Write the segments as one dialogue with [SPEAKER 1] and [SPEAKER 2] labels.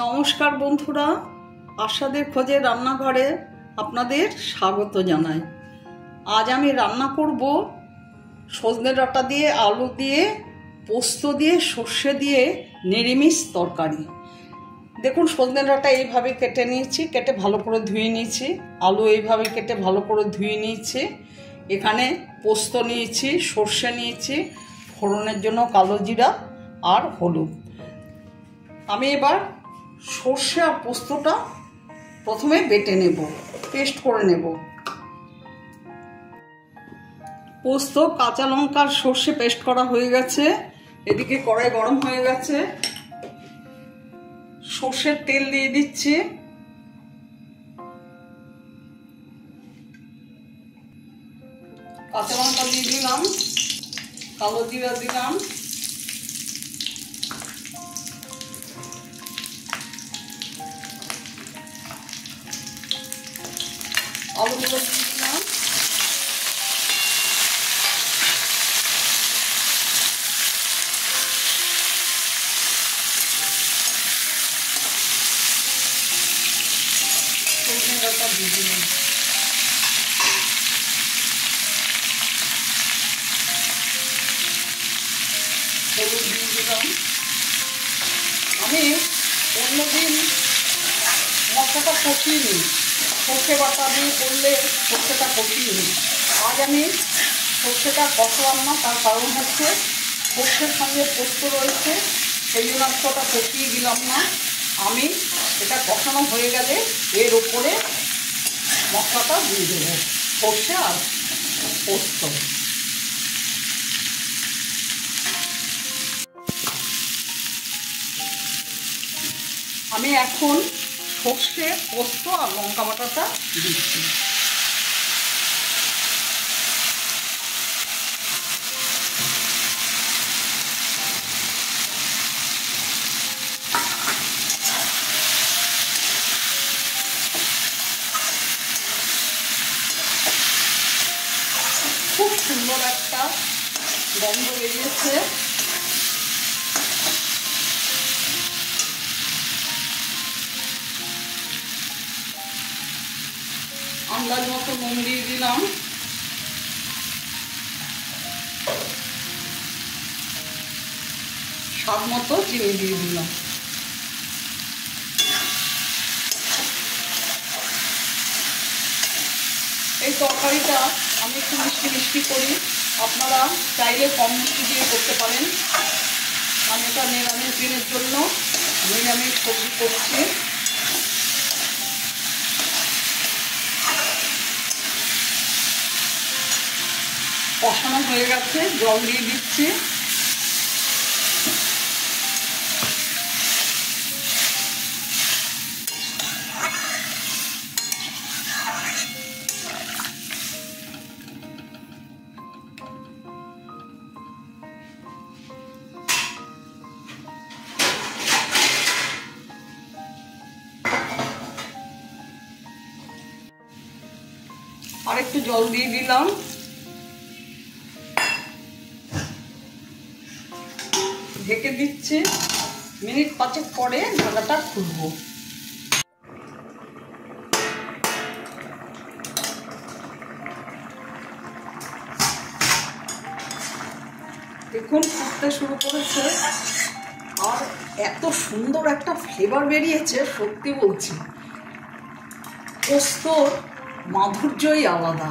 [SPEAKER 1] নমস্কার বন্ধুরা, আশাদের খোঁজে রান্নাঘরে আপনাদের স্বাগত জানাই। আজ আমি রান্না করব সজনে ডাঁটা দিয়ে, আলু দিয়ে, পোস্ত দিয়ে, সর্ষে দিয়ে নিরামিষ তরকারি। দেখুন, সজনে ডাঁটা এইভাবে কেটে নিয়েছি, কেটে ভালো করে ধুয়ে নিয়েছি। আলু এইভাবে কেটে ভালো করে ধুয়ে নিয়েছি। এখানে পোস্ত নিয়েছি, সর্ষে নিয়েছি, ফোড়নের জন্য কালো জিরা আর হলুদ। আমি এবার সর্ষে আর পোস্তটা প্রথমে বেটে নেব, পেস্ট করে নেব। পোস্ত, কাঁচা লঙ্কা আর সর্ষে পেস্ট করা হয়ে গেছে। এদিকে কড়াই গরম হয়ে গেছে, সর্ষের তেল দিয়ে দিচ্ছি। কাঁচা লঙ্কা দিয়ে দিলাম, কালো জিরা দিলাম, আলুগুলো দিয়ে দিলাম, সজনে ডাঁটা দিয়ে দিলাম, হলুদ দিয়ে দিলাম। আমি অন্যদিন মশলাটা কষিয়ে নিই, সর্ষে বাটা দিয়ে করলে সর্ষেটা কষিয়ে নিই। আজ আমি সর্ষেটা কষলাম না, তার কারণ হচ্ছে সর্ষের সঙ্গে পোস্ত রয়েছে, সেই জন্য ওটা কষিয়ে দিলাম না। আমি এটা কষানো হয়ে গেলে এর ওপরে মশলাটা দিয়ে দেবো, সর্ষে আর পোস্ত। আমি এখন সর্ষে, পোস্ত আর লঙ্কা বাটাটা দিচ্ছি। খুব সুন্দর একটা গন্ধ বেরিয়েছে। আন্দাজ মতো নুন দিয়ে দিলাম, স্বাদ মতো চিনি দিয়ে দিলাম। এই তরকারিটা আমি একটু মিষ্টি মিষ্টি করি, আপনারা চাইলে কম মিষ্টি দিয়ে করতে পারেন। আমি এটা নিরামিষ দিনের জন্য নিরামিষ সবজি করছি। কষানো হয়ে গেছে, জল দিয়ে দিচ্ছি। আর একটু জল দিয়ে দিলাম। ঢেকে দিচ্ছি, মিনিট 5 পরে ঢাকাটা খুলবো। দেখুন, ফুটতে শুরু করেছে আর এত সুন্দর একটা ফ্লেভার বেরিয়েছে, সত্যি বলছি। পোস্তর মাধুর্যই আলাদা।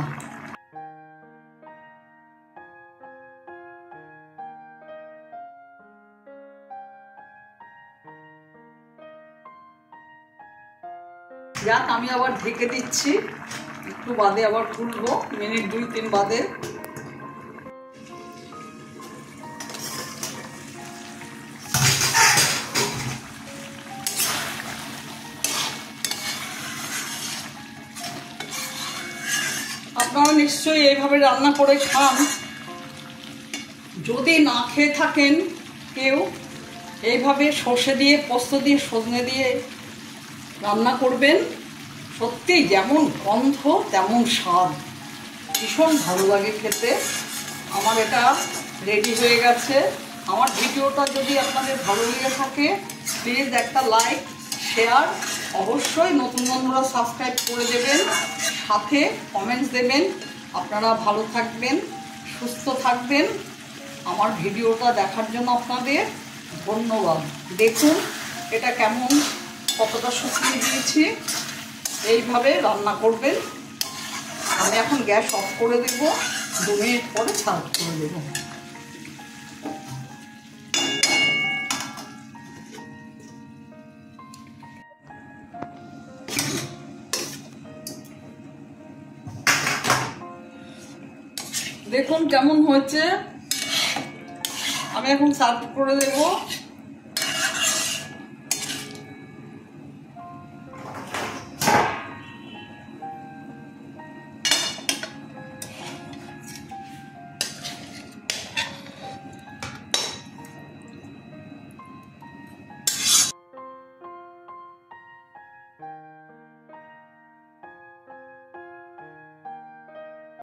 [SPEAKER 1] যাক, আমি আবার ঢেকে দিচ্ছি, একটু বাদে আবার খুলবো, মিনিট 2-3 বাদে। আপনারা নিশ্চয়ই এইভাবে রান্না করে খান। যদি না খেয়ে থাকেন কেউ, এইভাবে সর্ষে দিয়ে, পোস্ত দিয়ে, সজনে দিয়ে রান্না করবেন। সত্যি যেমন গন্ধ তেমন স্বাদ, ভীষণ ভালো লাগে খেতে। আমার এটা রেডি হয়ে গেছে। আমার ভিডিওটা যদি আপনাদের ভালো লেগে থাকে, প্লিজ একটা লাইক, শেয়ার, অবশ্যই নতুন বন্ধুরা সাবস্ক্রাইব করে দেবেন, সাথে কমেন্টস দেবেন। আপনারা ভালো থাকবেন, সুস্থ থাকবেন। আমার ভিডিওটা দেখার জন্য আপনাদের ধন্যবাদ। দেখুন এটা কেমন, কতটা শুকিয়ে দিয়েছি। এইভাবে রান্না করবেন। আমি এখন গ্যাস অফ করে দেব, 2 মিনিট পরে সার্ভ করে দেব। দেখুন কেমন হয়েছে। আমি এখন সার্ভ করে দেব।